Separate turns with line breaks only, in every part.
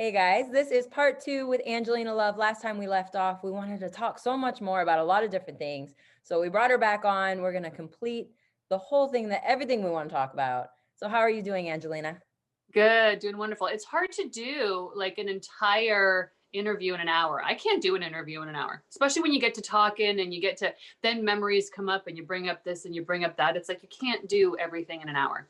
Hey guys, this is part 2 with Angelina Love. Last time we left off, we wanted to talk so much more about a lot of different things. So we brought her back on. We're going to complete the whole thing, everything we want to talk about. So how are you doing, Angelina?
Good, doing wonderful. It's hard to do like an entire interview in an hour. I can't do an interview in an hour, especially when you get to talking and you get to, then memories come up and you bring up this and you bring up that. It's like you can't do everything in an hour.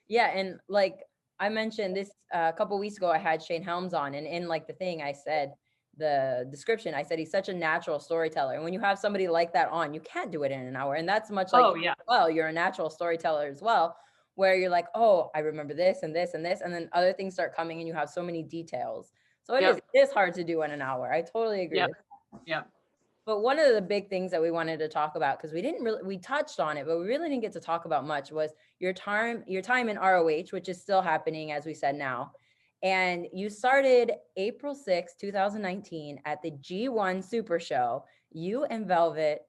Yeah, and like I mentioned this a couple weeks ago, I had Shane Helms on, and in like the thing I said, the description, I said he's such a natural storyteller. And when you have somebody like that on, you can't do it in an hour. And that's much like,
Oh yeah.
well, you're a natural storyteller as well, where you're like, oh, I remember this and this and this, and then other things start coming, and you have so many details. So
Yep.
it is hard to do in an hour. I totally agree
Yep.
with.
Yep.
But one of the big things that we wanted to talk about, because we touched on it, but we really didn't get to talk about much, was your time in ROH, which is still happening, as we said now. And you started April 6, 2019 at the G1 Super Show. You and Velvet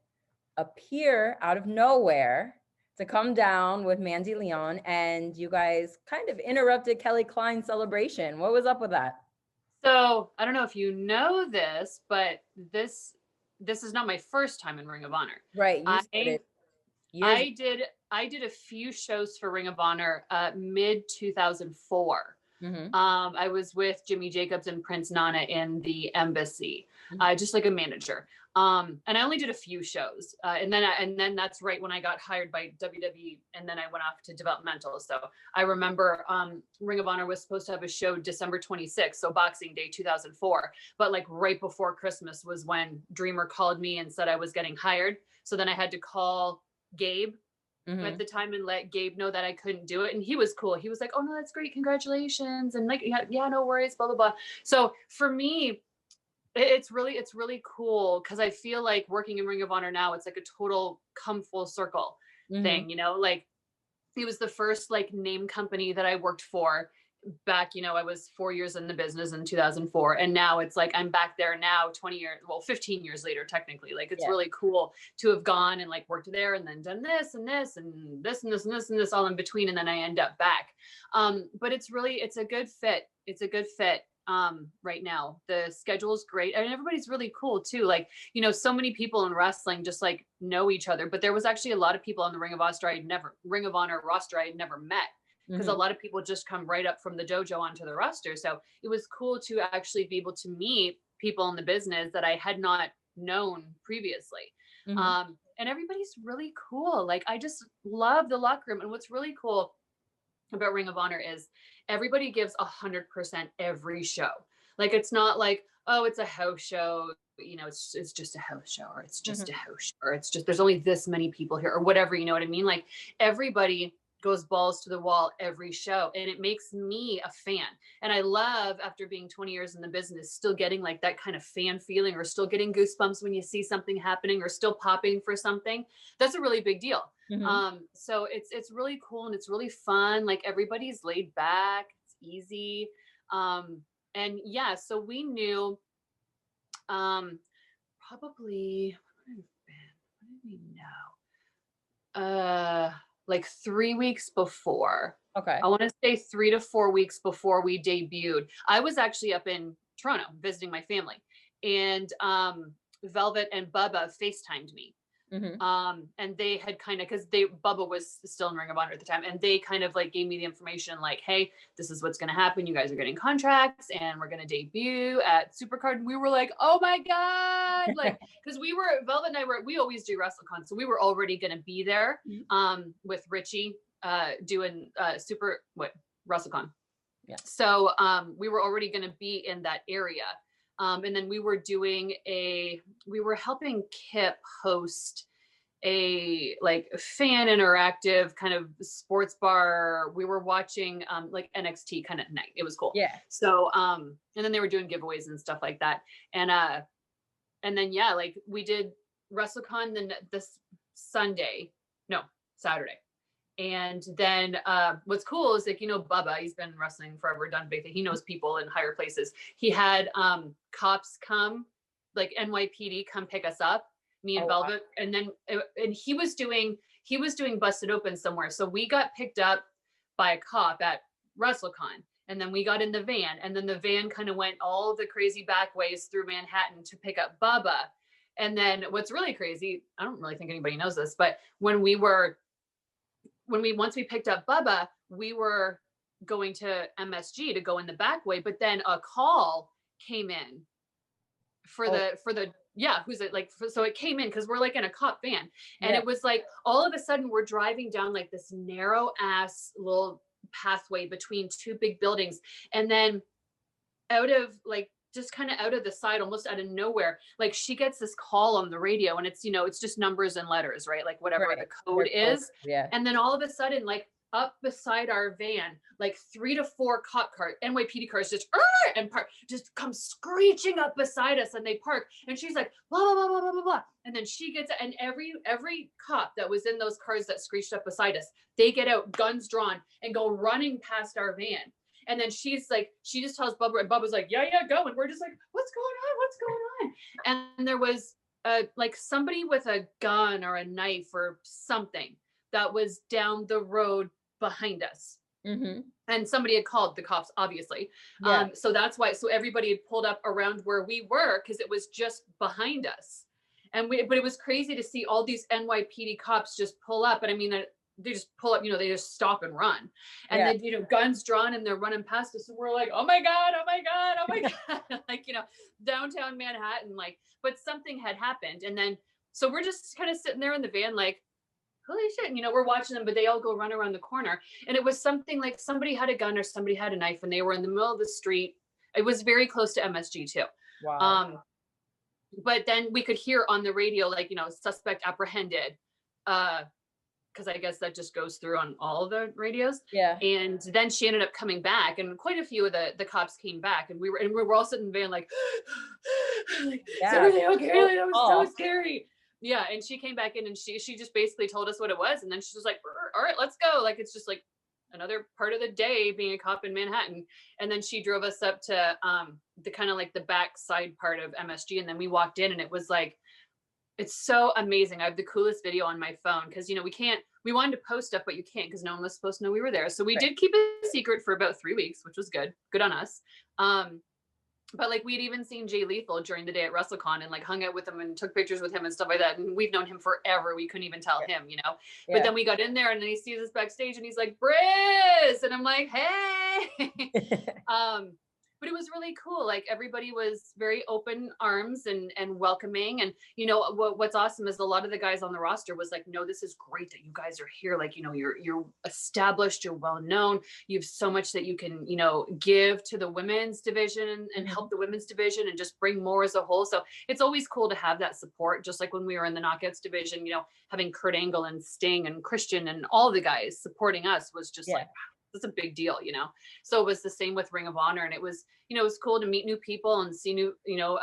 appear out of nowhere to come down with Mandy Leon, and you guys kind of interrupted Kelly Klein's celebration. What was up with that?
So I don't know if you know this, but this is not my first time in Ring of Honor.
Right, you
I
started years.
I did a few shows for Ring of Honor mid 2004.
Mm-hmm.
I was with Jimmy Jacobs and Prince Nana in the embassy, just like a manager. And I only did a few shows, and then that's right when I got hired by WWE, and then I went off to developmental. So I remember Ring of Honor was supposed to have a show December 26th, so Boxing Day 2004. But like right before Christmas was when Dreamer called me and said I was getting hired. So then I had to call Gabe at the time and let Gabe know that I couldn't do it. And he was cool. He was like, oh no, that's great. Congratulations. And like, yeah, no worries, blah, blah, blah. So for me, it's really cool because I feel like working in Ring of Honor now, it's like a total come full circle thing, like it was the first like name company that I worked for back, I was 4 years in the business in 2004. And now it's like, I'm back there now 15 years later, technically. Like it's really cool to have gone and like worked there and then done this and this and this and this and this and this all in between. And then I end up back. But it's a good fit. It's a good fit right now. The schedule is great and everybody's really cool too. Like, so many people in wrestling just like know each other, but there was actually a lot of people on the Ring of Honor roster I had never met, because a lot of people just come right up from the dojo onto the roster. So it was cool to actually be able to meet people in the business that I had not known previously. And everybody's really cool. Like I just love the locker room. And what's really cool about Ring of Honor is everybody gives 100% every show. Like it's not like, oh, it's a house show, it's just a house show, or it's just a house show, or it's just there's only this many people here, or whatever, you know what I mean? Like everybody goes balls to the wall every show, and it makes me a fan. And I love, after being 20 years in the business, still getting like that kind of fan feeling, or still getting goosebumps when you see something happening, or still popping for something. That's a really big deal. So it's really cool and it's really fun. Like everybody's laid back, it's easy. And yeah, so we knew probably what did we know? Like 3 weeks before.
Okay.
I want to say 3 to 4 weeks before we debuted. I was actually up in Toronto visiting my family, and Velvet and Bubba FaceTimed me. And they had kind of, because Bubba was still in Ring of Honor at the time, and they kind of like gave me the information like, hey, this is what's going to happen. You guys are getting contracts and we're going to debut at Supercard. And we were like, oh my God. Like, because Velvet and we always do WrestleCon. So we were already going to be there with Richie doing WrestleCon.
Yeah.
So we were already going to be in that area. And then we were helping Kip host a like fan interactive kind of sports bar. We were watching like NXT kind of night. It was cool.
Yeah.
So and then they were doing giveaways and stuff like that. And then yeah, like we did WrestleCon then this Saturday. And then what's cool is like, Bubba, he's been wrestling forever, done big thing. He knows people in higher places. He had cops come, like NYPD come pick us up, me and Velvet. Wow. And he was doing Busted Open somewhere. So we got picked up by a cop at WrestleCon. And then we got in the van, and then the van kind of went all the crazy back ways through Manhattan to pick up Bubba. And then what's really crazy, I don't really think anybody knows this, but once we picked up Bubba, we were going to MSG to go in the back way, but then a call came in for the who's it like, so it came in because we're like in a cop van, and it was like all of a sudden we're driving down like this narrow ass little pathway between two big buildings, and then out of like just kind of out of the side, almost out of nowhere, like she gets this call on the radio, and it's, you know, it's just numbers and letters, right? Like whatever the code is. And then all of a sudden, like up beside our van, like 3 to 4 cop cars, NYPD cars just come screeching up beside us, and they park, and she's like, blah, blah, blah, blah, blah, blah, blah. And then she gets, and every cop that was in those cars that screeched up beside us, they get out, guns drawn, and go running past our van. And then she's like, she just tells Bubba, and Bubba's like, yeah, go. And we're just like, what's going on? What's going on? And there was like somebody with a gun or a knife or something that was down the road behind us.
Mm-hmm.
And somebody had called the cops, obviously. So that's why, so everybody had pulled up around where we were, because it was just behind us. But it was crazy to see all these NYPD cops just pull up. And I mean, they just pull up, you know, they just stop and run, and then, you know, guns drawn, and they're running past us, and we're like, oh my God, oh my God, oh my God. Like, you know, downtown Manhattan, like, but something had happened. And then, so we're just kind of sitting there in the van, like, holy shit, and, you know, we're watching them, but they all go run around the corner. And it was something like somebody had a gun or somebody had a knife, and they were in the middle of the street. It was very close to MSG too.
Wow.
But then we could hear on the radio, like, you know, suspect apprehended, because I guess that just goes through on all the radios.
Yeah.
And then she ended up coming back, and quite a few of the cops came back, and we were all sitting in the van like, like, is everything okay? Like, that was so scary. Yeah. And she came back in, and she just basically told us what it was. And then she was like, all right, let's go. Like, it's just like another part of the day being a cop in Manhattan. And then she drove us up to the kind of like the back side part of MSG. And then we walked in, and it was like, it's so amazing. I have the coolest video on my phone, because, you know, we wanted to post stuff, but you can't, because no one was supposed to know we were there. So we did keep it secret for about 3 weeks, which was good on us. But like, we'd even seen Jay Lethal during the day at WrestleCon, and like hung out with him and took pictures with him and stuff like that. And we've known him forever. We couldn't even tell him, you know. But then we got in there, and then he sees us backstage, and he's like, Briz, and I'm like, hey. But it was really cool. Like, everybody was very open arms and welcoming. And, you know, what's awesome is a lot of the guys on the roster was like, no, this is great that you guys are here. Like, you know, you're established, you're well known. You have so much that you can, you know, give to the women's division and help the women's division and just bring more as a whole. So it's always cool to have that support. Just like when we were in the knockouts division, you know, having Kurt Angle and Sting and Christian and all the guys supporting us was just like, it's a big deal, you know. So it was the same with Ring of Honor, and it was, you know, it was cool to meet new people and see new, you know,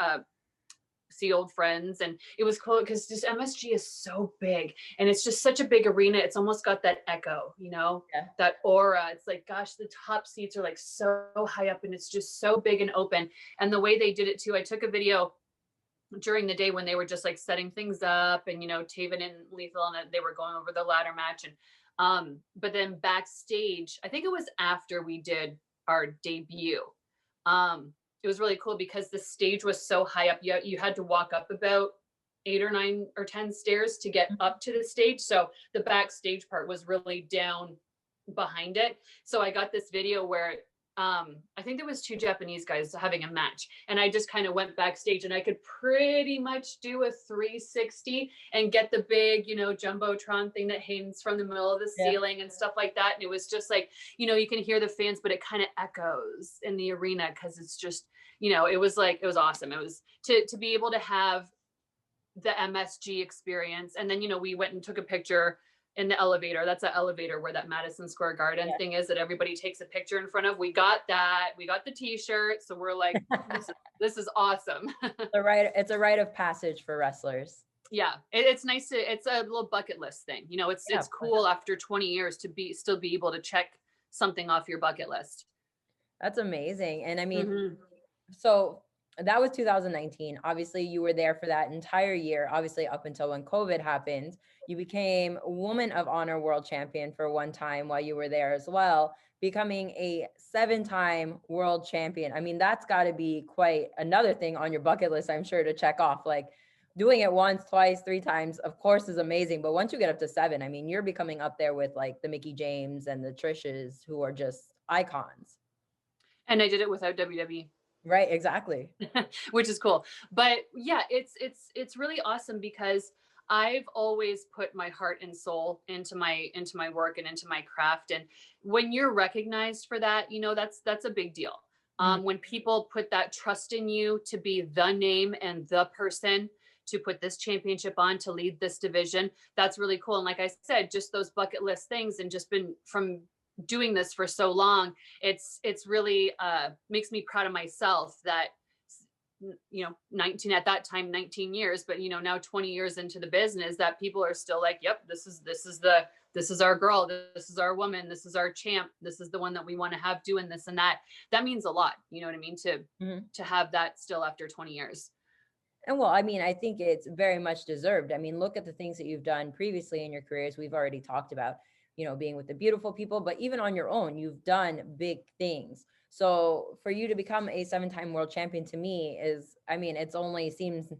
see old friends. And it was cool because just MSG is so big, and it's just such a big arena. It's almost got that echo, you know, that aura. It's like, gosh, the top seats are like so high up, and it's just so big and open. And the way they did it too, I took a video during the day when they were just like setting things up, and, you know, Taven and Lethal, and they were going over the ladder match. And but then backstage, I think it was after we did our debut, it was really cool because the stage was so high up. You had to walk up about 8 or 9 or 10 stairs to get up to the stage. So the backstage part was really down behind it. So I got this video where I think there was 2 Japanese guys having a match, and I just kind of went backstage, and I could pretty much do a 360 and get the big, you know, jumbotron thing that hangs from the middle of the ceiling and stuff like that. And it was just like, you know, you can hear the fans, but it kind of echoes in the arena, because it's just, you know, it was awesome. It was to be able to have the MSG experience. And then, you know, we went and took a picture in the elevator. That's an elevator where that Madison Square Garden thing is that everybody takes a picture in front of. We got that. We got the t-shirt. So we're like, this is awesome.
It's a rite of passage for wrestlers.
Yeah. It's nice it's a little bucket list thing. You know, it's cool after 20 years to still be able to check something off your bucket list.
That's amazing. And I mean, so That was 2019. Obviously, you were there for that entire year, obviously, up until when COVID happened. You became Woman of Honor World Champion for one time while you were there as well, becoming a 7-time world champion. I mean, that's got to be quite another thing on your bucket list, I'm sure, to check off. Like doing it once, twice, 3 times, of course, is amazing. But once you get up to 7, I mean, you're becoming up there with like the Mickey James and the Trishas, who are just icons.
And I did it without WWE.
Right, exactly.
Which is cool. But yeah, it's really awesome because I've always put my heart and soul into my work and into my craft. And when you're recognized for that, you know, that's a big deal. When people put that trust in you to be the name and the person to put this championship on, to lead this division, that's really cool. And like I said, just those bucket list things, and just been from doing this for so long, it's really makes me proud of myself that, you know, 19 at that time, 19 years, but you know, now 20 years into the business, that people are still like, yep, this is our girl, this is our woman, this is our champ, this is the one that we want to have doing this and that. That means a lot, you know what I mean, to have that still after 20 years.
And well, I mean, I think it's very much deserved. I mean, look at the things that you've done previously in your careers. We've already talked about, you know, being with the beautiful people, but even on your own, you've done big things. So for you to become a 7-time world champion, to me is, I mean, it's only seems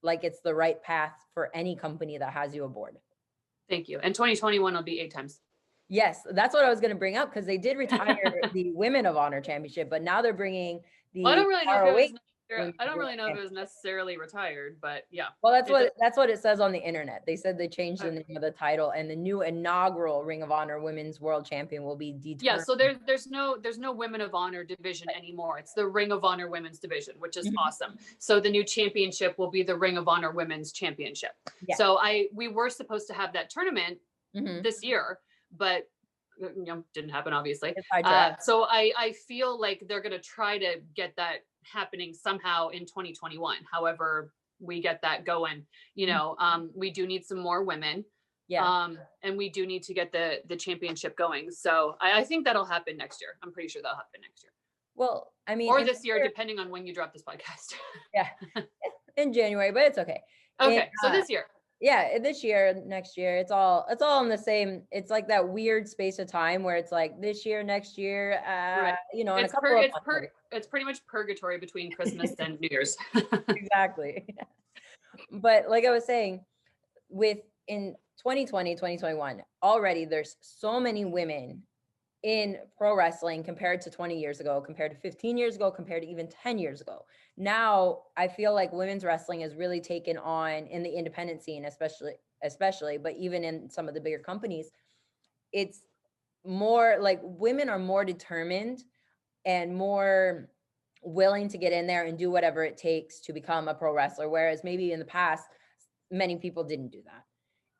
like it's the right path for any company that has you aboard.
Thank you. And 2021 will be 8 times.
Yes, that's what I was going to bring up, because they did retire the Women of Honor Championship, but now they're bringing the
Well, I don't really know
ROH.
if it was necessarily retired, but yeah.
Well, that's what it says on the internet. They said they changed the name of the title, and the new inaugural Ring of Honor Women's World Champion will be determined.
Yeah, so there's no Women of Honor division anymore. It's the Ring of Honor Women's division, which is awesome. So the new championship will be the Ring of Honor Women's Championship. Yeah. So we were supposed to have that tournament this year, but you know, didn't happen, obviously. So I feel like they're going to try to get that happening somehow in 2021. However we get that going, you know, we do need some more women. Yeah. And we do need to get the championship going. So I think that'll happen next year. I'm pretty sure that'll happen next year.
Well, I mean,
or this year, depending on when you drop this podcast.
Yeah. In January, but it's okay.
Okay. So this year.
Yeah, this year, next year, it's all in the same. It's like that weird space of time where it's like this year, next year,
right.
You know,
it's pretty much purgatory between Christmas and New Year's.
Exactly. But like I was saying, in 2020, 2021, already there's so many women in pro wrestling compared to 20 years ago, compared to 15 years ago, compared to even 10 years ago. Now, I feel like women's wrestling has really taken on in the independent scene, especially, but even in some of the bigger companies, it's more like women are more determined and more willing to get in there and do whatever it takes to become a pro wrestler. Whereas maybe in the past, many people didn't do that.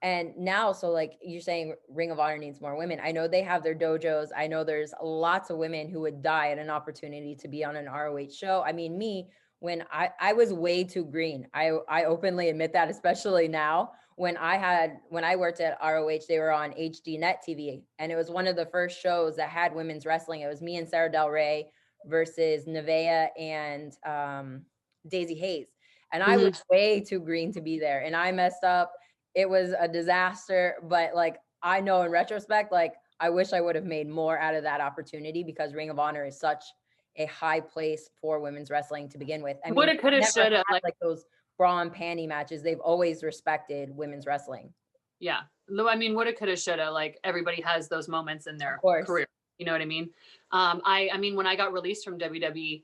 And now, so like you're saying, Ring of Honor needs more women. I know they have their dojos. I know there's lots of women who would die at an opportunity to be on an ROH show. I mean, me, when I was way too green. I openly admit that, especially now. When I worked at ROH, they were on HD Net TV. And it was one of the first shows that had women's wrestling. It was me and Sarah Del Rey versus Nevaeh and Daisy Hayes. And I was way too green to be there. And I messed up. It was a disaster, but like, I know in retrospect, like I wish I would have made more out of that opportunity, because Ring of Honor is such a high place for women's wrestling to begin with. I mean,
woulda, coulda, shoulda,
like those bra and panty matches. They've always respected women's wrestling.
Yeah. I mean, woulda, coulda, shoulda, like everybody has those moments in their career. You know what I mean? I mean, when I got released from WWE,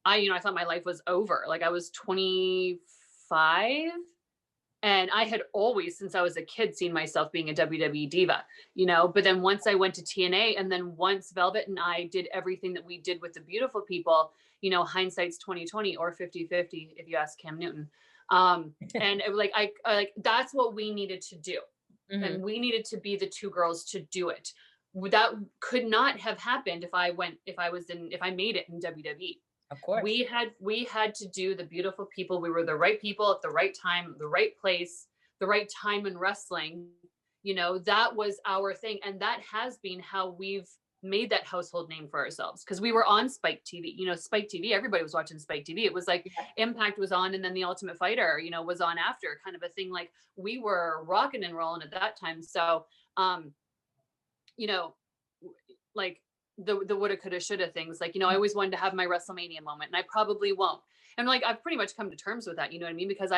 I thought my life was over. Like I was 25. And I had always, since I was a kid, seen myself being a WWE diva, but then once I went to TNA, and then once Velvet and I did everything that we did with the beautiful people, hindsight's 2020 or 50-50, if you ask Cam Newton. And it was like, I that's what we needed to do. And we needed to be the two girls to do it. That could not have happened if I made it in WWE.
Of course.
We had to do the beautiful people. We were the right people at the right time, the right place, the right time in wrestling. That was our thing. And that has been how we've made that household name for ourselves because we were on Spike TV. You know, Spike TV, everybody was watching Spike TV. It was like Impact was on and then The Ultimate Fighter, you know, was on after, kind of a thing. Like we were rocking and rolling at that time. So, you know, like the woulda, coulda, shoulda things. Like, you know, I always wanted to have my WrestleMania moment, and I probably won't. And like, I've pretty much come to terms with that, you know what I mean? Because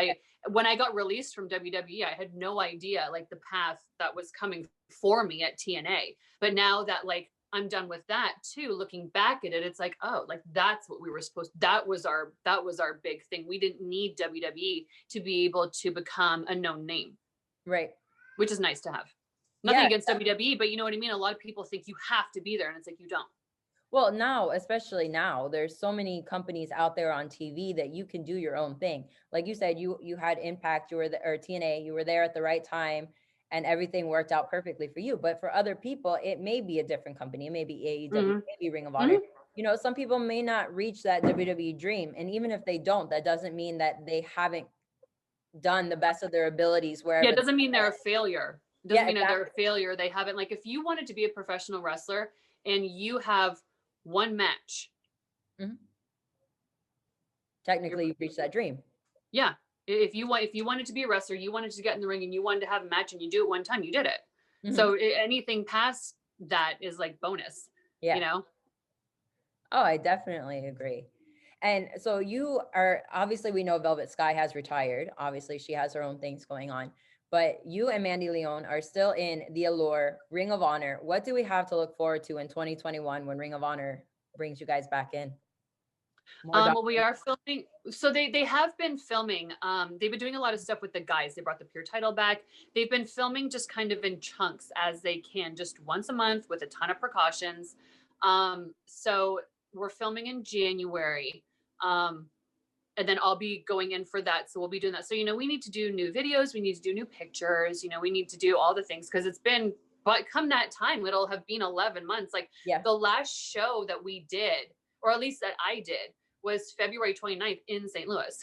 when I got released from WWE, I had no idea like the path that was coming for me at TNA. But now that like I'm done with that too, looking back at it, it's like, oh, like that's what we were supposed, that was our big thing. We didn't need WWE to be able to become a known name.
Right.
Which is nice to have. Nothing against WWE, but you know what I mean? A lot of people think you have to be there, and it's like, you don't.
Well, now, especially now, there's so many companies out there on TV that you can do your own thing. Like you said, you had Impact, you were or TNA, you were there at the right time, and everything worked out perfectly for you. But for other people, it may be a different company. It may be AEW, maybe Ring of Honor. You know, some people may not reach that WWE dream, and even if they don't, that doesn't mean that they haven't done the best of their abilities. Wherever.
Yeah, it doesn't mean they're a failure. It doesn't mean that they're a failure. They haven't, like, if you wanted to be a professional wrestler and you have one match,
technically you've reached that dream.
Yeah. If you wanted to be a wrestler, you wanted to get in the ring and you wanted to have a match and you do it one time, you did it. So anything past that is like bonus, you know?
Oh, I definitely agree. And so you are, obviously we know Velvet Sky has retired. Obviously she has her own things going on, but you and Mandy Leon are still in the Allure, Ring of Honor. What do we have to look forward to in 2021 when Ring of Honor brings you guys back in?
Well, we are filming. So they have been filming. They've been doing a lot of stuff with the guys. They brought the Pure title back. They've been filming just kind of in chunks as they can, just once a month with a ton of precautions. So we're filming in January. And then I'll be going in for that. So we'll be doing that. So, you know, we need to do new videos. We need to do new pictures. You know, we need to do all the things because it's been, but come that time, it'll have been 11 months. Like the last show that we did, or at least that I did, was February 29th in St. Louis.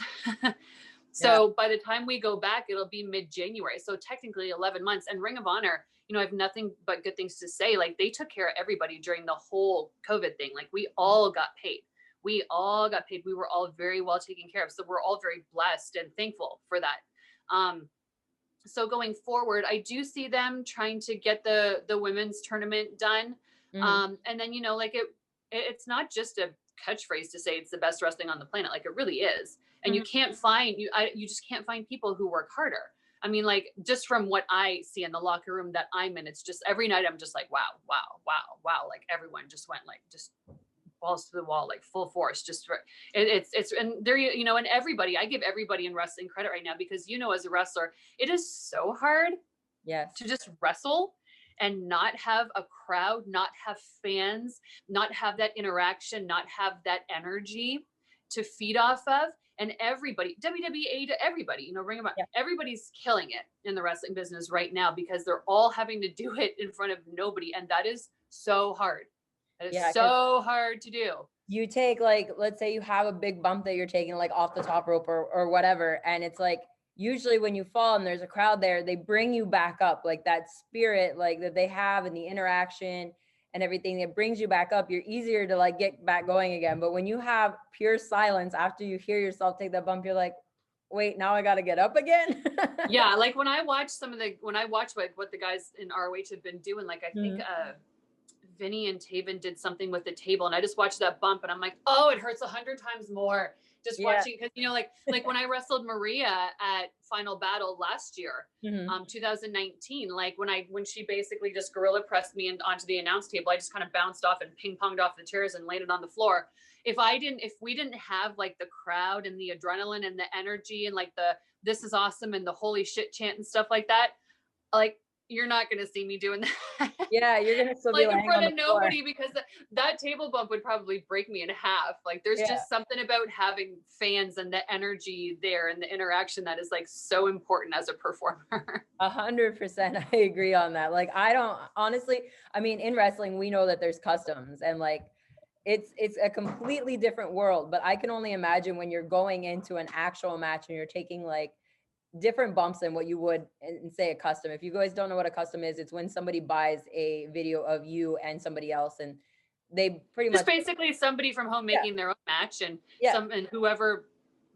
So by the time we go back, it'll be mid-January. So technically 11 months. And Ring of Honor, you know, I have nothing but good things to say. Like they took care of everybody during the whole COVID thing. Like we all got paid. We all got paid. We were all very well taken care of. So we're all very blessed and thankful for that. So going forward, I do see them trying to get the women's tournament done. And then, you know, like it's not just a catchphrase to say it's the best wrestling on the planet. Like it really is. And you can't find, you just can't find people who work harder. I mean, like just from what I see in the locker room that I'm in, it's just every night I'm just like, wow, wow, wow, wow. Like everyone just went like, just balls to the wall, like full force. Just it's and there, you know, and everybody, I give everybody in wrestling credit right now because, you know, as a wrestler, it is so hard to just wrestle and not have a crowd, not have fans, not have that interaction, not have that energy to feed off of. And everybody, WWE to everybody, you know, Ring of Honor, everybody's killing it in the wrestling business right now because they're all having to do it in front of nobody. And that is so hard. That is so hard to do.
You take like, let's say you have a big bump that you're taking like off the top rope or whatever. And it's like, usually when you fall and there's a crowd there, they bring you back up, like that spirit, like that they have and the interaction and everything that brings you back up. You're easier to like get back going again. But when you have pure silence after you hear yourself take that bump, you're like, wait, now I got to get up again.
Yeah. Like when I watch what the guys in ROH have been doing, like I think, Vinny and Taven did something with the table and I just watched that bump and I'm like, oh, it hurts 100 times more just watching. Cause you know, like when I wrestled Maria at Final Battle last year, 2019, like when she basically just gorilla pressed me onto the announce table, I just kind of bounced off and ping ponged off the chairs and landed on the floor. If we didn't have like the crowd and the adrenaline and the energy and like the, this is awesome and the holy shit chant and stuff like that, like, you're not going to see me doing that.
Yeah, you're going to still
like
be
in front of nobody because that table bump would probably break me in half. Like there's just something about having fans and the energy there and the interaction that is like so important as a performer.
100%. I agree on that. Like I don't honestly, I mean, in wrestling, we know that there's customs and like it's a completely different world, but I can only imagine when you're going into an actual match and you're taking like different bumps than what you would in say a custom. If you guys don't know what a custom is, it's when somebody buys a video of you and somebody else, and they pretty
Just
much,
basically somebody from home
yeah,
making their own match, and
yeah,
and whoever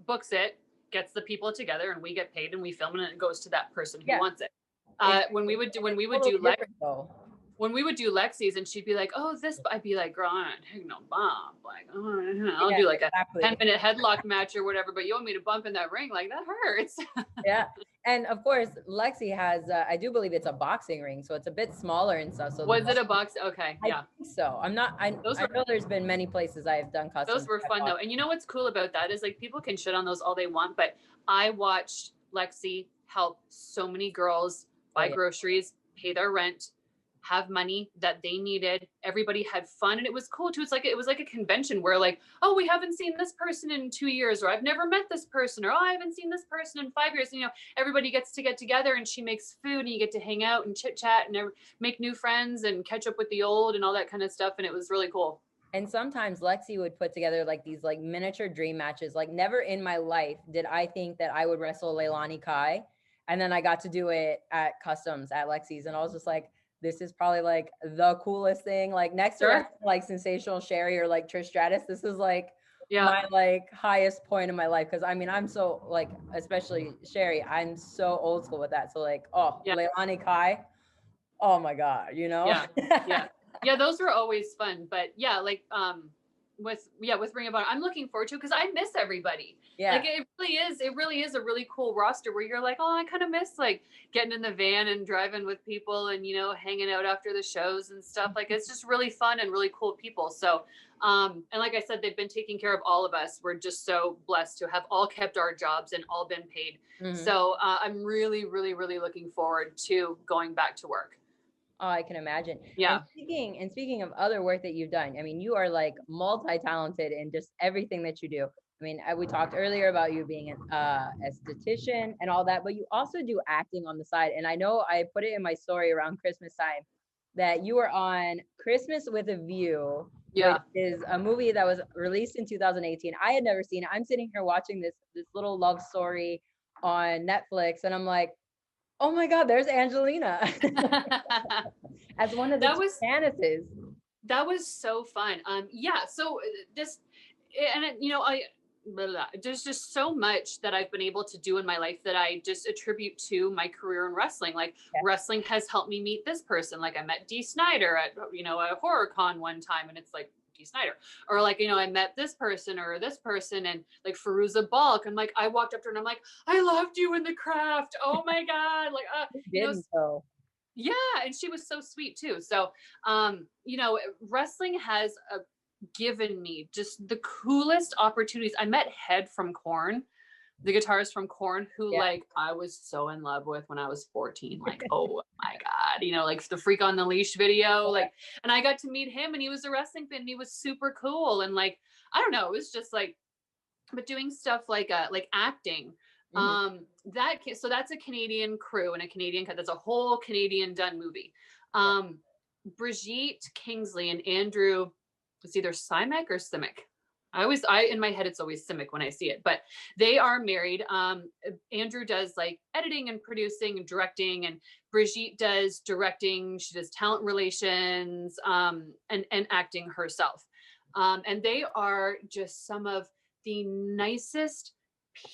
books it gets the people together, and we get paid, and we film it, and it goes to that person who
yeah.
wants it.
Exactly.
When we would
And it's totally different though.
when we would do Lexi's, and she'd be like, "Oh, this," I'd be like, "Girl, I don't take no bump. Like, I'll
Yeah,
do like a
exactly.
10-minute headlock match or whatever, but you want me to bump in that ring? Like, that hurts."
Yeah. And of course, Lexi has, I do believe it's a boxing ring, so it's a bit smaller and stuff. So the
Was it a box? Okay,
I
yeah.
think so. I'm not,
Those
I
were
know there's been many places I have done
those
customs.
were fun though. And you know what's cool about that is like people can shit on those all they want, but I watched Lexi help so many girls
Oh,
buy
yeah.
groceries, pay their rent, have money that they needed. Everybody had fun, and it was cool too. It was like a convention where like, oh, we haven't seen this person in 2 years, or I've never met this person, or oh, I haven't seen this person in 5 years. And, everybody gets to get together, and she makes food, and you get to hang out and chit chat and make new friends and catch up with the old and all that kind of stuff. And it was really cool.
And sometimes Lexi would put together like these like miniature dream matches. Like never in my life did I think that I would wrestle Leilani Kai. And then I got to do it at customs at Lexi's. And I was just like, this is probably like the coolest thing. Like next to
Sure.
like Sensational Sherry or like Trish Stratus, this is like
Yeah.
my like highest point in my life. Cause I mean, I'm so like, especially Sherry, I'm so old school with that. So like, oh,
Yeah.
Leilani Kai. Oh my God,
Yeah. Yeah. Yeah. Those were always fun. But yeah, like, with Ring of Honor, I'm looking forward to it because I miss everybody.
Yeah.
Like it really is a really cool roster where you're like, oh, I kind of miss like getting in the van and driving with people and hanging out after the shows and stuff. Like it's just really fun and really cool people. So and like I said, they've been taking care of all of us. We're just so blessed to have all kept our jobs and all been paid.
Mhm.
So I'm really, really, really looking forward to going back to work.
Oh, I can imagine.
Yeah.
And speaking of other work that you've done, I mean, you are like multi-talented in just everything that you do. I mean, we talked earlier about you being an esthetician and all that, but you also do acting on the side. And I know I put it in my story around Christmas time that you were on Christmas with a View,
Yeah.
which is a movie that was released in 2018. I had never seen it. I'm sitting here watching this little love story on Netflix, and I'm like, oh my God, there's Angelina as one of the Janices.
That was so fun. Yeah. So this, and there's just so much that I've been able to do in my life that I just attribute to my career in wrestling. Like wrestling has helped me meet this person. Like I met Dee Snider at, a horror con one time, and it's like, Dee Snider, or like, I met this person or this person, and like Firuza Balk. And like, I walked up to her and I'm like, I loved you in the craft. Oh my God. Like, yeah. And she was so sweet too. So, wrestling has given me just the coolest opportunities. I met Head from Korn, the guitarist from Korn, who like I was so in love with when I was 14. Like, oh my God, like the Freak on the Leash video, like, and I got to meet him, and he was a wrestling fan, and he was super cool. And like, I don't know, it was just like, but doing stuff like acting, so that's a Canadian crew and a Canadian cut. That's a whole Canadian done movie. Brigitte Kingsley and Andrew, it's either Simek or Simic. I in my head it's always Simic when I see it, but they are married. Andrew does like editing and producing and directing, and Brigitte does directing. She does talent relations, and acting herself. And they are just some of the nicest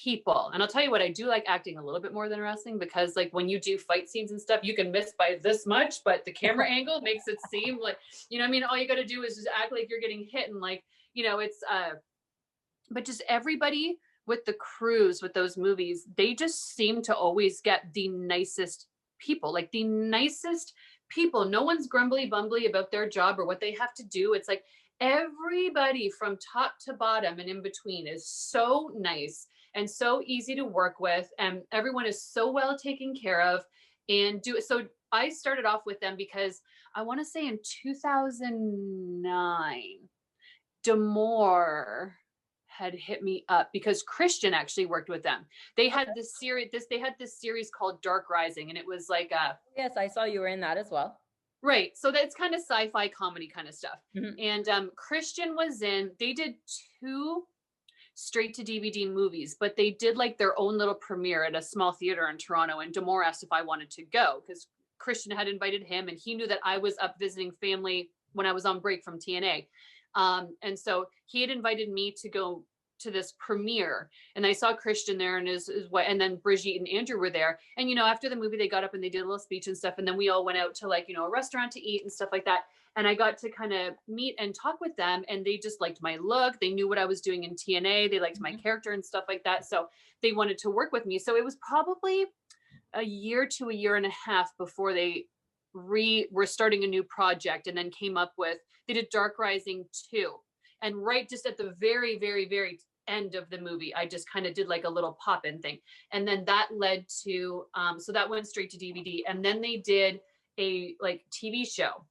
people. And I'll tell you what, I do like acting a little bit more than wrestling, because like when you do fight scenes and stuff, you can miss by this much, but the camera angle makes it seem like, all you got to do is just act like you're getting hit, and like, it's but just everybody with the crews with those movies, they just seem to always get the nicest people, like the nicest people. No one's grumbly bumbly about their job or what they have to do. It's like everybody from top to bottom and in between is so nice and so easy to work with, and everyone is so well taken care of. And so I started off with them because I want to say in 2009, Demore had hit me up because Christian actually worked with them. They had this series called Dark Rising, and it was like
yes, I saw you were in that as well.
Right. So that's kind of sci-fi comedy kind of stuff. And Christian was in, they did straight to DVD movies, but they did like their own little premiere at a small theater in Toronto. And Damore asked if I wanted to go because Christian had invited him, and he knew that I was up visiting family when I was on break from TNA. And so he had invited me to go to this premiere, and I saw Christian there and his wife, and then Brigitte and Andrew were there. And, you know, after the movie, they got up and they did a little speech and stuff. And then we all went out to like, you know, a restaurant to eat and stuff like that. And I got to kind of meet and talk with them, and they just liked my look. They knew what I was doing in TNA. They liked my character and stuff like that. So they wanted to work with me. So it was probably a year to a year and a half before they were starting a new project, and then came up with, they did Dark Rising 2. And right just at the very, very, very end of the movie, I just kind of did like a little pop-in thing. And then that led to, so that went straight to DVD. And then they did a like TV show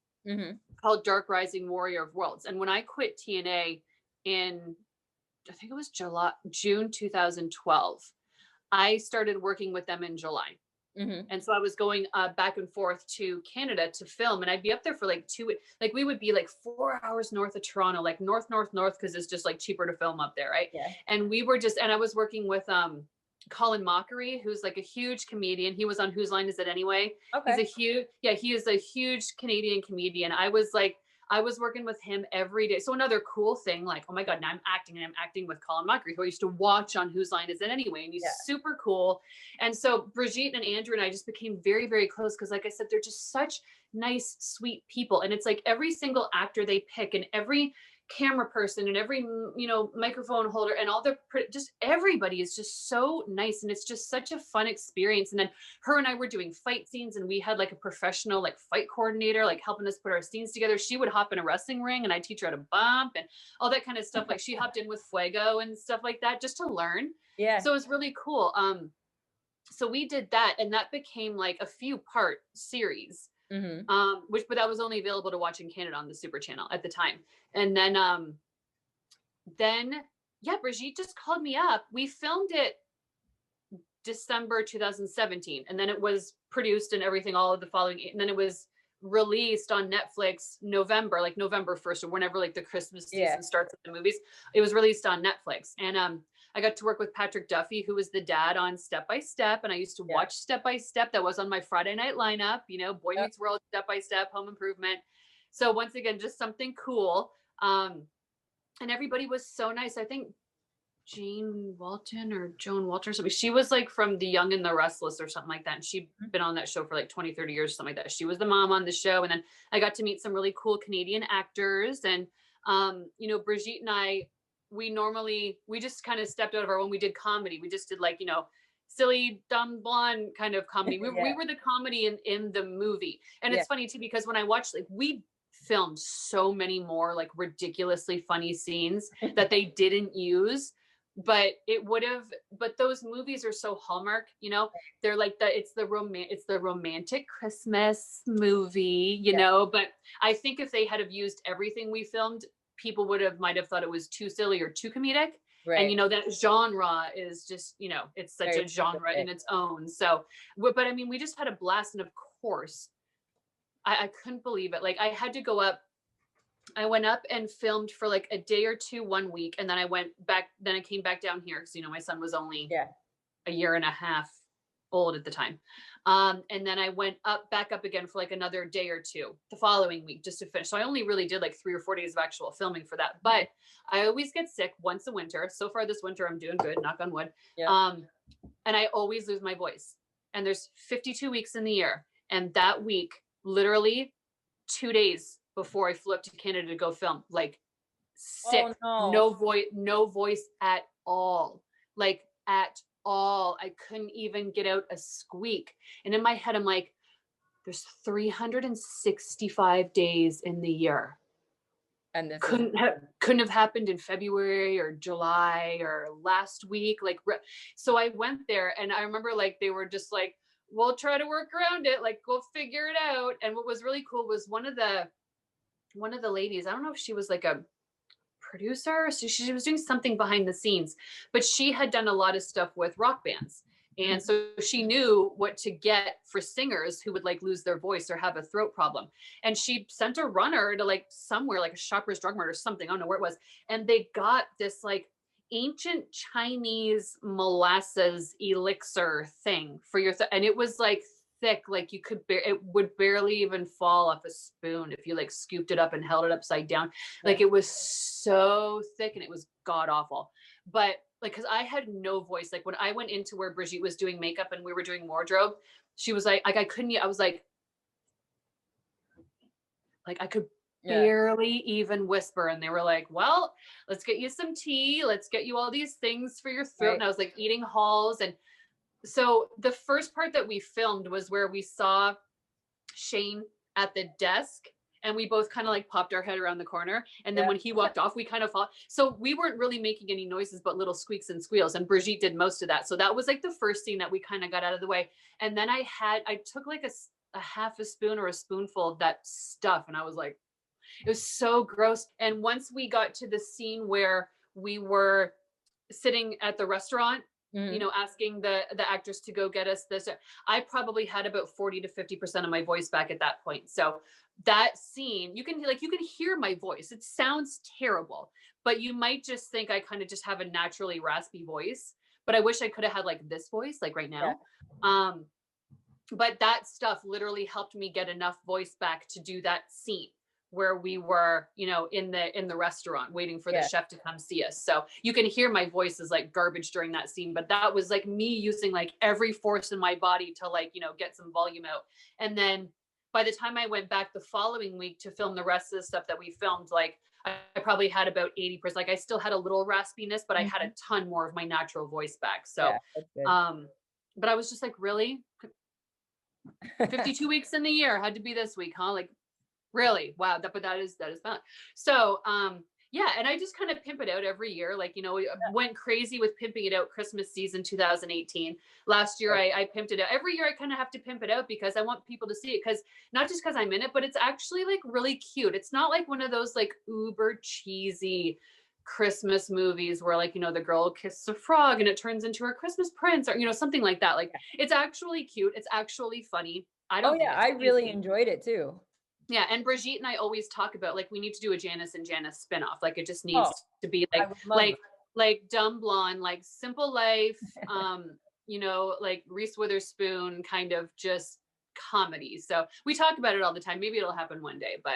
called Dark Rising Warrior of Worlds. And when I quit TNA in, I think it was June 2012, I started working with them in July. And so I was going back and forth to Canada to film, and I'd be up there for like 2 weeks. Like we would be like 4 hours north of Toronto, like north, because it's just like cheaper to film up there, right? Yeah. And we were just, and I was working with Colin Mockery, who's like a huge comedian. He was on Whose Line Is It Anyway? Okay. He is a huge Canadian comedian. I was working with him every day. So another cool thing, like, oh my God, now I'm acting with Colin Mockery, who I used to watch on Whose Line Is It Anyway? And he's super cool. And so Brigitte and Andrew and I just became very, very close. Cause like I said, they're just such nice, sweet people. And it's like every single actor they pick, and every camera person, and every, you know, microphone holder, and all the, just everybody is just so nice. And it's just such a fun experience. And then her and I were doing fight scenes, and we had like a professional like fight coordinator like helping us put our scenes together. She would hop in a wrestling ring, and I teach her how to bump and all that kind of stuff. Like she hopped in with Fuego and stuff like that just to learn. Yeah. So it was really cool. So we did that, and that became like a few part series. But that was only available to watch in Canada on the Super Channel at the time. And then Brigitte just called me up. We filmed it December 2017, and then it was produced and everything all of the following, and then it was released on Netflix November 1st, or whenever like the Christmas season starts with the movies. It was released on Netflix, and I got to work with Patrick Duffy, who was the dad on Step by Step. And I used to watch Step by Step. That was on my Friday night lineup, you know, Boy Meets World, Step by Step, Home Improvement. So once again, just something cool. And everybody was so nice. I think Joan Walton or something. She was like from The Young and the Restless or something like that. And she'd been on that show for like 20, 30 years, something like that. She was the mom on the show. And then I got to meet some really cool Canadian actors. And, you know, Brigitte and I, we just kind of stepped out of when we did comedy. We just did like, you know, silly, dumb, blonde kind of comedy. We were the comedy in the movie. And it's funny too, because when I watched, like, we filmed so many more like ridiculously funny scenes that they didn't use, but those movies are so Hallmark, you know, they're like it's the romantic Christmas movie, you know, but I think if they had have used everything we filmed, people might have thought it was too silly or too comedic. Right. And, you know, that genre is just, you know, it's such a genre in its own. So, but I mean, we just had a blast. And of course, I couldn't believe it. Like I had to go up. I went up and filmed for like a day or two, 1 week. And then I went back, then I came back down here because, you know, my son was only a year and a half old at the time. And then I went back up again for like another day or two the following week just to finish. So I only really did like 3 or 4 days of actual filming for that. But I always get sick once a winter. So far this winter, I'm doing good, knock on wood. And I always lose my voice. And there's 52 weeks in the year. And that week, literally 2 days before I flew up to Canada to go film, like sick, no voice at all, like at all. I couldn't even get out a squeak. And in my head, I'm like, there's 365 days in the year. And this couldn't have happened in February or July or last week. Like, so I went there, and I remember like, they were just like, we'll try to work around it. Like, we'll figure it out. And what was really cool was one of the ladies, I don't know if she was like a producer, so she was doing something behind the scenes, but she had done a lot of stuff with rock bands. And so she knew what to get for singers who would like lose their voice or have a throat problem. And she sent a runner to like somewhere like a Shoppers Drug Mart or something. I don't know where it was. And they got this like ancient Chinese molasses elixir thing for your and it was like thick, like you could it would barely even fall off a spoon if you like scooped it up and held it upside down. Like it was so thick and it was god awful. But like, cause I had no voice. Like when I went into where Brigitte was doing makeup and we were doing wardrobe, she was like I couldn't, I was like I could barely even whisper. And they were like, well, let's get you some tea. Let's get you all these things for your throat. And I was like eating halls. And so the first part that we filmed was where we saw Shane at the desk and we both kind of like popped our head around the corner. And then when he walked off, we kind of fought. So we weren't really making any noises, but little squeaks and squeals. And Brigitte did most of that. So that was like the first scene that we kind of got out of the way. And then I took like a half a spoon or a spoonful of that stuff. And I was like, it was so gross. And once we got to the scene where we were sitting at the restaurant, you know, asking the actress to go get us this, I probably had about 40 to 50% of my voice back at that point. So that scene, you can hear my voice. It sounds terrible, but you might just think I kind of just have a naturally raspy voice, but I wish I could have had like this voice, like right now. But that stuff literally helped me get enough voice back to do that scene where we were, you know, in the restaurant waiting for the chef to come see us. So you can hear my voice is like garbage during that scene, but that was like me using like every force in my body to like, you know, get some volume out. And then by the time I went back the following week to film the rest of the stuff that we filmed, like I probably had about 80%. Like I still had a little raspiness, but I had a ton more of my natural voice back. So, but I was just like, really? 52 weeks in the year had to be this week, huh? Like, really? Wow. But that is fun. So, yeah. And I just kind of pimp it out every year. Like, you know, we went crazy with pimping it out Christmas season 2018. Last year, I pimped it out. Every year I kind of have to pimp it out because I want people to see it. Because not just because I'm in it, but it's actually like really cute. It's not like one of those like uber cheesy Christmas movies where like, you know, the girl kisses a frog and it turns into her Christmas prince or, you know, something like that. Like it's actually cute. It's actually funny. I don't think it's
I really enjoyed it too.
Yeah, and Brigitte and I always talk about like we need to do a Janice and Janice spinoff. Like it just needs to be like dumb blonde, like simple life, you know, like Reese Witherspoon kind of just comedy. So we talk about it all the time. Maybe it'll happen one day, but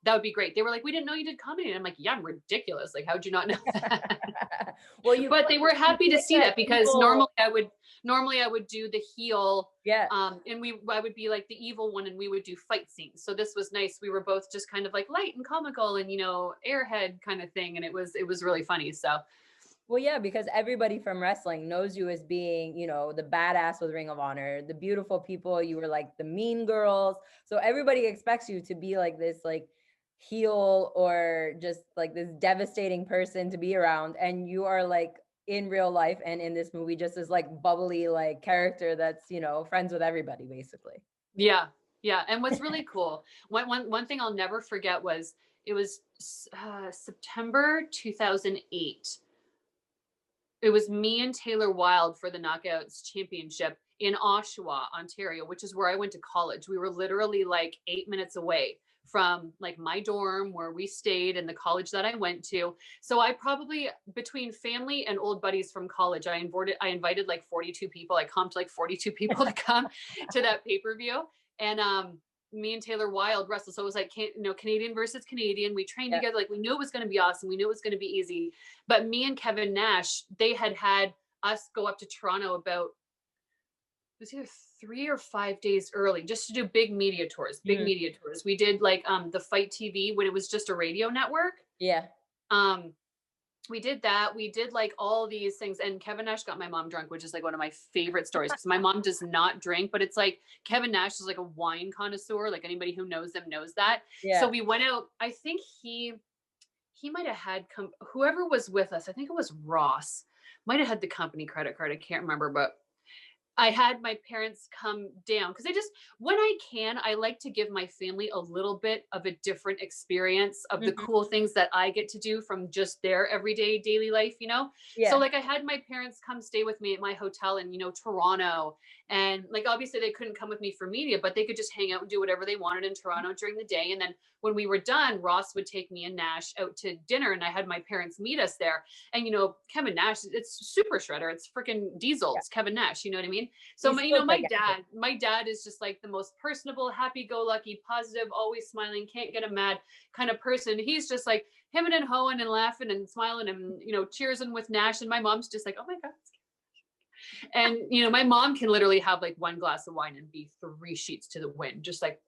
that would be great. They were like, we didn't know you did comedy. And I'm like, yeah, I'm ridiculous. Like, how'd you not know that? But they were happy to see that because normally I would do the heel.
Yeah.
And I would be like the evil one and we would do fight scenes. So this was nice. We were both just kind of like light and comical and, you know, airhead kind of thing. And it was really funny. So.
Well, yeah, because everybody from wrestling knows you as being, you know, the badass with Ring of Honor, the beautiful people. You were like the mean girls. So everybody expects you to be like this, like heel or just like this devastating person to be around. And you are like in real life and in this movie, just as like bubbly, like character that's, you know, friends with everybody, basically.
Yeah. Yeah. And what's really cool, one thing I'll never forget was it was September 2008. It was me and Taylor Wilde for the Knockouts Championship in Oshawa, Ontario, which is where I went to college. We were literally like 8 minutes away from like my dorm where we stayed and the college that I went to. So I probably, between family and old buddies from college, I invited like 42 people. I comped like 42 people to come to that pay-per-view. And me and Taylor Wilde wrestled. So it was like, you know, Canadian versus Canadian. We trained together. Like we knew it was going to be awesome. We knew it was going to be easy. But me and Kevin Nash, they had us go up to Toronto about, it was either 3 or 5 days early just to do big media tours. We did like the Fight TV when it was just a radio network.
Yeah.
We did that. We did like all these things. And Kevin Nash got my mom drunk, which is like one of my favorite stories because my mom does not drink, but it's like Kevin Nash is like a wine connoisseur. Like anybody who knows them knows that. Yeah. So we went out. I think he might have had whoever was with us. I think it was Ross, might have had the company credit card. I can't remember, but I had my parents come down because when I can, I like to give my family a little bit of a different experience of the cool things that I get to do from just their everyday daily life, you know? Yeah. So like I had my parents come stay with me at my hotel in, you know, Toronto, And like, obviously they couldn't come with me for media, but they could just hang out and do whatever they wanted in Toronto during the day. And then when we were done, Ross would take me and Nash out to dinner, and I had my parents meet us there. And, Kevin Nash, it's super shredder. It's freaking Diesel. It's Kevin Nash. You know what I mean? So my dad is just like the most personable, happy-go-lucky, positive, always smiling, can't get him mad kind of person. He's just like him and hoeing and laughing and smiling and, cheersing with Nash. And my mom's just like, oh my God. And, my mom can literally have like one glass of wine and be 3 sheets to the wind, just like,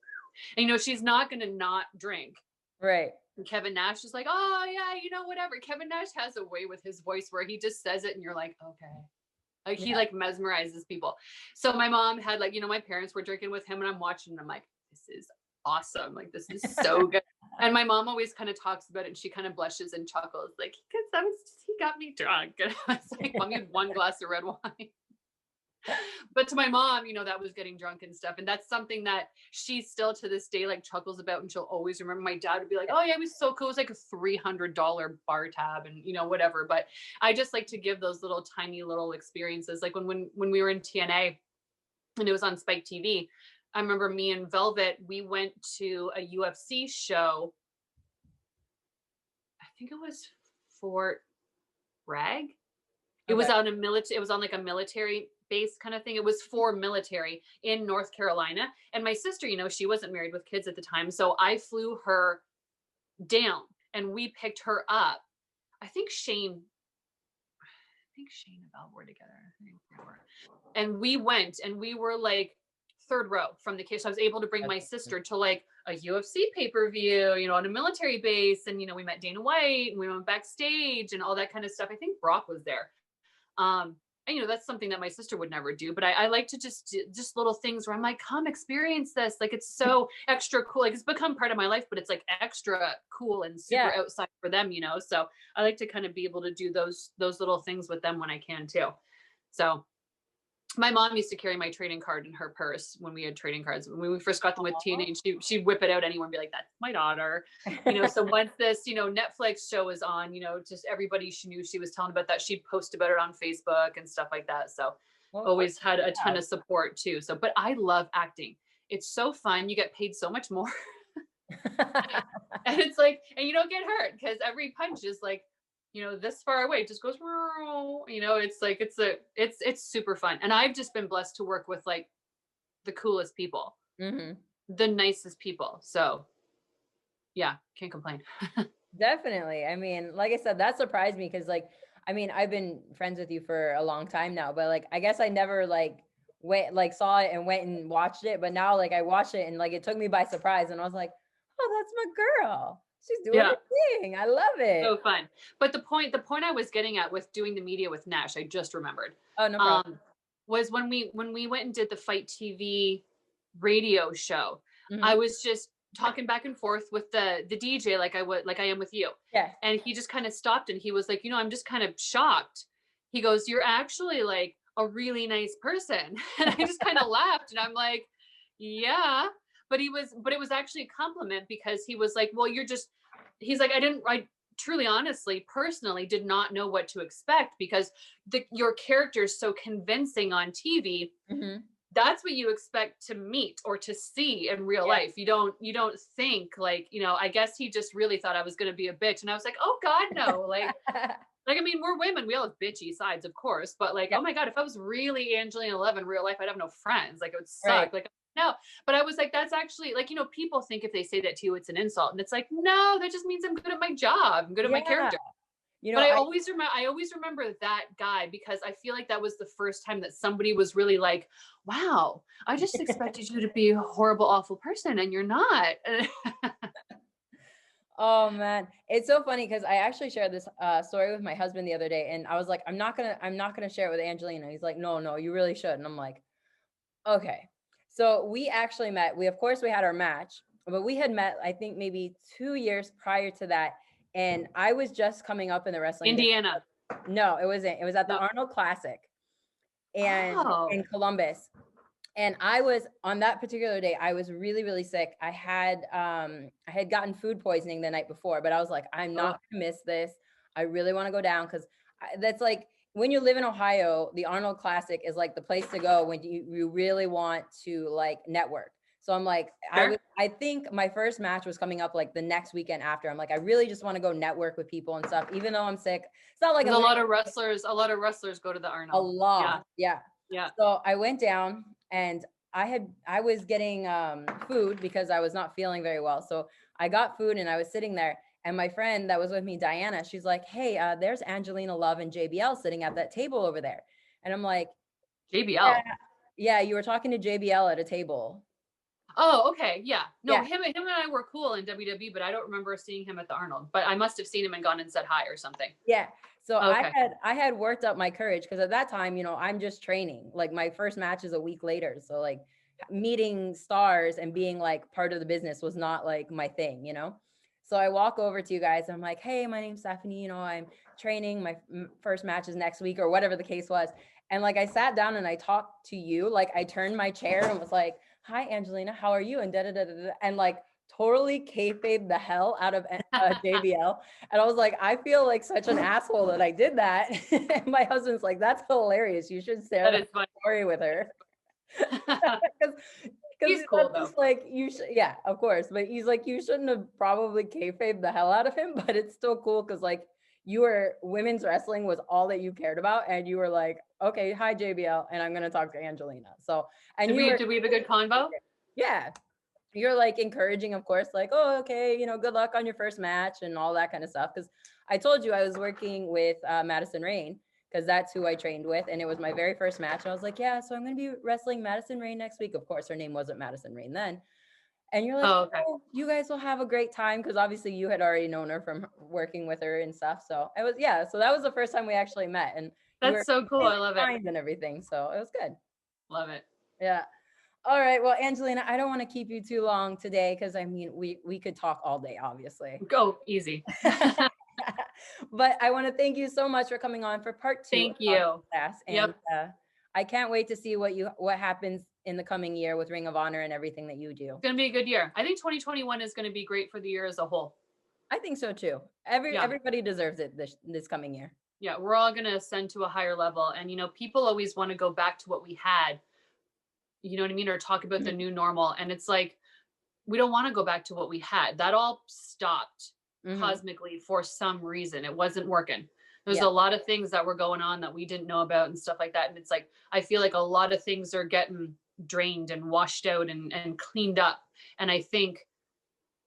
and, she's not going to not drink.
Right.
And Kevin Nash is like, oh yeah, whatever. Kevin Nash has a way with his voice where he just says it and you're like, okay. Like he like mesmerizes people. So my mom had like, my parents were drinking with him and I'm watching and I'm like, this is awesome. Like, this is so good. And my mom always kind of talks about it and she kind of blushes and chuckles like, because he got me drunk. And I was like, Mom, you had 1 glass of red wine. But to my mom, that was getting drunk and stuff. And that's something that she still to this day like chuckles about, and she'll always remember. My dad would be like, oh yeah, it was so cool. It was like a $300 bar tab and whatever. But I just like to give those little tiny little experiences. Like when we were in TNA and it was on Spike TV, I remember me and Velvet, we went to a UFC show. I think it was Fort Bragg. It was on it was on like a military base kind of thing. It was for military in North Carolina. And my sister, she wasn't married with kids at the time. So I flew her down and we picked her up. I think Shane and Val were together. And we went and we were like 3rd row from the case. So I was able to bring my sister to like a UFC pay-per-view, on a military base. And, we met Dana White and we went backstage and all that kind of stuff. I think Brock was there. And, that's something that my sister would never do, but I like to just little things where I'm like, come experience this. Like, it's so extra cool. Like, it's become part of my life, but it's like extra cool and super outside for them, so I like to kind of be able to do those little things with them when I can too. So my mom used to carry my trading card in her purse when we had trading cards. When we first got them with TNA, she'd whip it out anywhere and be like, that's my daughter. So once this, Netflix show was on, just everybody she knew she was telling about that, she'd post about it on Facebook and stuff like that. So always had a ton of support too. So, but I love acting. It's so fun. You get paid so much more. And it's like, and you don't get hurt because every punch is like, this far away, it just goes, it's like, it's super fun. And I've just been blessed to work with like the coolest people, the nicest people. So yeah, can't complain.
Definitely. I mean, like I said, that surprised me because like, I mean, I've been friends with you for a long time now, but like, I guess I never like saw it and went and watched it. But now like I watched it and like, it took me by surprise and I was like, oh, that's my girl. She's doing her thing. I love it.
So fun. But the point I was getting at with doing the media with Nash, I just remembered.
Oh, no problem.
Was when we went and did the Fight TV radio show, I was just talking back and forth with the DJ like I am with you.
Yeah.
And he just kind of stopped and he was like, I'm just kind of shocked. He goes, you're actually like a really nice person. And I just kind of laughed and I'm like, yeah. But it was actually a compliment because he was like, well, he's like, I truly, honestly, personally did not know what to expect because your character is so convincing on TV. That's what you expect to meet or to see in real life. You don't think like, I guess he just really thought I was going to be a bitch. And I was like, oh God, no. Like, I mean, we're women. We all have bitchy sides, of course. But like, oh my God, if I was really Angelina Love in real life, I'd have no friends. Like, it would suck. Right. Like, no, but I was like, that's actually like, people think if they say that to you, it's an insult. And it's like, no, that just means I'm good at my job. I'm good at my character. But I always remember that guy because I feel like that was the first time that somebody was really like, wow, I just expected you to be a horrible, awful person. And you're not.
Oh man. It's so funny because I actually shared this story with my husband the other day. And I was like, I'm not gonna share it with Angelina. He's like, no, you really should. And I'm like, okay. So we actually met. We had our match, but we had met, I think maybe 2 years prior to that. And I was just coming up in the wrestling.
Indiana.
No, it wasn't. It was at the Arnold Classic and in Columbus. And I was on that particular day, I was really, really sick. I had gotten food poisoning the night before, but I was like, I'm not gonna miss this. I really want to go down because that's like, when you live in Ohio, the Arnold Classic is like the place to go when you really want to like network. So I'm like,
Sure.
I think my first match was coming up like the next weekend after. I'm like, I really just want to go network with people and stuff, even though I'm sick. It's not like
There's a lot of wrestlers go to the
a
Arnold. Yeah.
lot. Yeah.
Yeah.
So I went down and I was getting food because I was not feeling very well. So I got food and I was sitting there, and my friend that was with me, Diana, she's like, "Hey, there's Angelina Love and JBL sitting at that table over there." And I'm like, "Yeah,
JBL.
yeah, you were talking to JBL at a table."
Oh, okay. Yeah. No,
Yeah.
him and I were cool in WWE, but I don't remember seeing him at the Arnold. But I must have seen him and gone and said hi or something.
Yeah. So
Okay.
I had worked up my courage because at that time, I'm just training. Like my first match is a week later. So like meeting stars and being like part of the business was not like my thing. So I walk over to you guys. I'm like, "Hey, my name's Stephanie. I'm training. My first match is next week," or whatever the case was. And like I sat down and I talked to you. Like I turned my chair and was like, "Hi, Angelina. How are you?" And da da da da. And like totally kayfabe the hell out of JBL. And I was like, I feel like such an asshole that I did that. And my husband's like, "That's hilarious. You should share
That
that
is funny.
story with her." Because
He's cool
that's
though.
just like you should, yeah, of course. But he's like, you shouldn't have probably kayfabe the hell out of him, but it's still cool because like women's wrestling was all that you cared about, and you were like, "Okay, hi JBL, and I'm gonna talk to Angelina." So and
Did we have a good convo?
yeah, you're like encouraging, of course, like, "Oh, okay, good luck on your first match," and all that kind of stuff. Because I told you I was working with Madison Rain, because that's who I trained with, and it was my very first match. And I was like, "Yeah, so I'm going to be wrestling Madison Rain next week." Of course, her name wasn't Madison Rain then. And you're like,
Oh, okay.
"Oh, you guys will have a great time," because obviously you had already known her from working with her and stuff. So it was, yeah. So that was the first time we actually met, and you were
That's so cool. I
completely
love it.
kind and everything. So it was good.
Love it.
Yeah. All right. Well, Angelina, I don't want to keep you too long today because I mean we could talk all day, obviously.
Go easy.
But I want to thank you so much for coming on for part 2 of
Thank
Talkin
you.
Sass. And
Yep.
I can't wait to see what happens in the coming year with Ring of Honor and everything that you do.
It's gonna be a good year. I think 2021 is gonna be great for the year as a whole.
I think so too.
Yeah.
Everybody deserves it this coming year.
Yeah. We're all gonna ascend to a higher level. And people always want to go back to what we had. You know what I mean? Or talk about the new normal. And it's like, we don't want to go back to what we had. That all stopped cosmically for some reason. It wasn't working. There's
Yeah.
a lot of things that were going on that we didn't know about and stuff like that. And it's like, I feel like a lot of things are getting drained and washed out and cleaned up. And I think,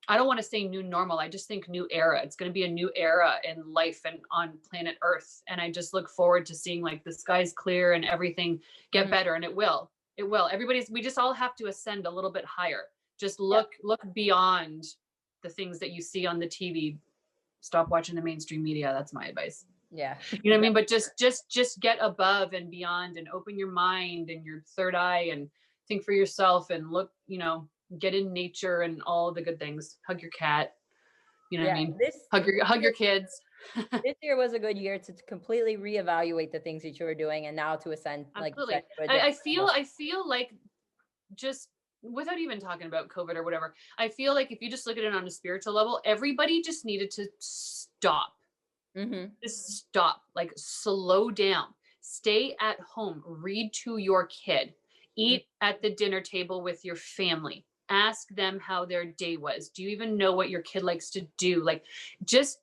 I don't want to say new normal. I just think new era. It's going to be a new era in life and on planet Earth. And I just look forward to seeing like the skies clear and everything get better. And it will. It will. We just all have to ascend a little bit higher. Just look beyond the things that you see on the TV. Stop watching the mainstream media. That's my advice.
Yeah.
You know what I mean? But just get above and beyond and open your mind and your third eye and think for yourself and look, get in nature and all the good things. Hug your cat. You know what I mean? Hug your kids.
This year was a good year to completely reevaluate the things that you were doing, and now to ascend.
Absolutely.
Like
I feel like, just without even talking about COVID or whatever, I feel like if you just look at it on a spiritual level, everybody just needed to stop. Just stop, like slow down, stay at home, read to your kid, eat at the dinner table with your family, ask them how their day was. Do you even know what your kid likes to do? Like, just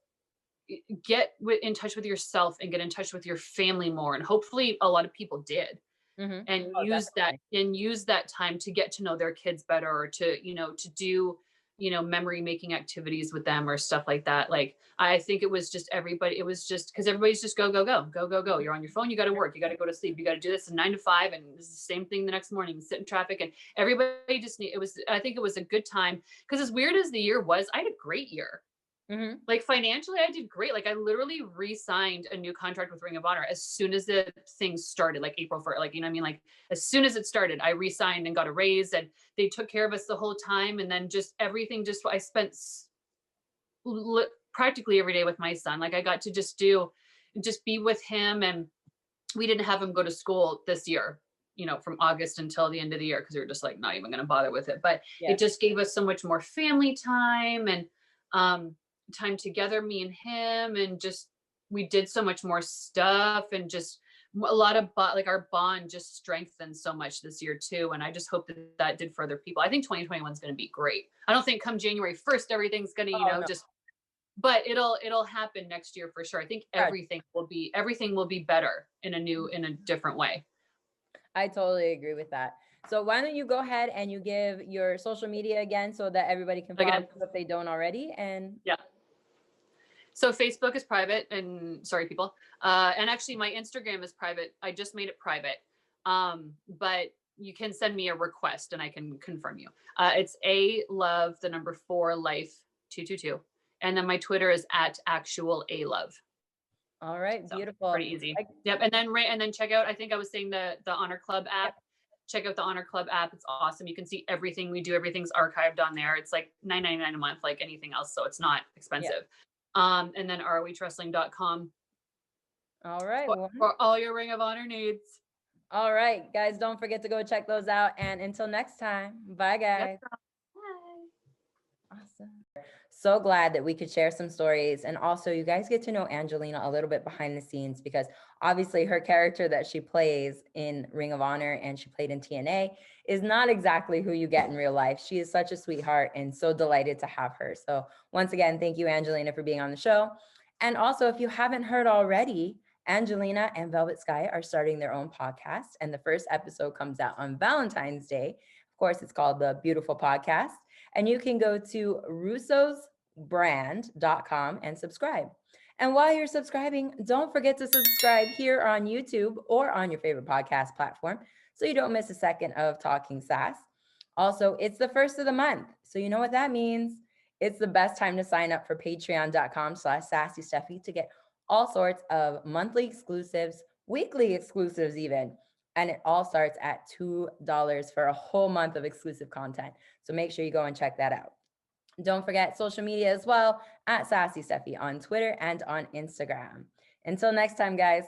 get in touch with yourself and get in touch with your family more. And hopefully a lot of people did. And use that time to get to know their kids better, or to do memory making activities with them or stuff like that. Like, I think it was just because everybody's just go you're on your phone, you got to work, you got to go to sleep, you got to do this 9 to 5, and it's the same thing the next morning, sit in traffic, and everybody just I think it was a good time, because as weird as the year was, I had a great year. Like, financially, I did great. Like, I literally re-signed a new contract with Ring of Honor as soon as the thing started, like April 1st. Like, you know what I mean? Like, as soon as it started, I re-signed and got a raise, and they took care of us the whole time. And then just everything, I spent practically every day with my son. Like, I got to just be with him. And we didn't have him go to school this year, from August until the end of the year, because we were just like, not even going to bother with it. But it just gave us so much more family time and, time together, me and him, and just we did so much more stuff, and just a lot of like our bond just strengthened so much this year too. And I just hope that that did for other people. I think 2021 is going to be great. I don't think come January 1st everything's going to,
Oh, no.
just, but it'll happen next year for sure. I think everything will be better in a different way.
I totally agree with that. So why don't you go ahead and you give your social media again so that everybody can follow you if they don't already? And
yeah. So Facebook is private, and sorry, people. And actually my Instagram is private. I just made it private. But you can send me a request and I can confirm you. It's A-Love, the number 4, life 222. And then my Twitter is @actual A-Love.
all right,
So,
beautiful.
pretty easy. Yep. And then check out, I think I was saying the Honor Club app. Yep. Check out the Honor Club app. It's awesome. You can see everything we do. Everything's archived on there. It's like $9.99 a month, like anything else. So it's not expensive. Yeah. And then rohwrestling.com.
All right.
For all your Ring of Honor needs.
All right, guys, don't forget to go check those out. And until next time, bye, guys.
Yep. Bye.
Awesome. So glad that we could share some stories. And also, you guys get to know Angelina a little bit behind the scenes, because obviously her character that she plays in Ring of Honor and she played in TNA is not exactly who you get in real life. She is such a sweetheart and so delighted to have her. So once again, thank you, Angelina, for being on the show. And also, if you haven't heard already, Angelina and Velvet Sky are starting their own podcast, and the first episode comes out on Valentine's Day. Of course, it's called The Beautiful Podcast, and you can go to russosbrand.com and subscribe. And while you're subscribing, don't forget to subscribe here on YouTube or on your favorite podcast platform so you don't miss a second of Talking Sass. Also, it's the first of the month, so you know what that means. It's the best time to sign up for patreon.com/sassysteffi to get all sorts of monthly exclusives, weekly exclusives even. And it all starts at $2 for a whole month of exclusive content. So make sure you go and check that out. Don't forget social media as well, @SassySteffi on Twitter and on Instagram. Until next time, guys.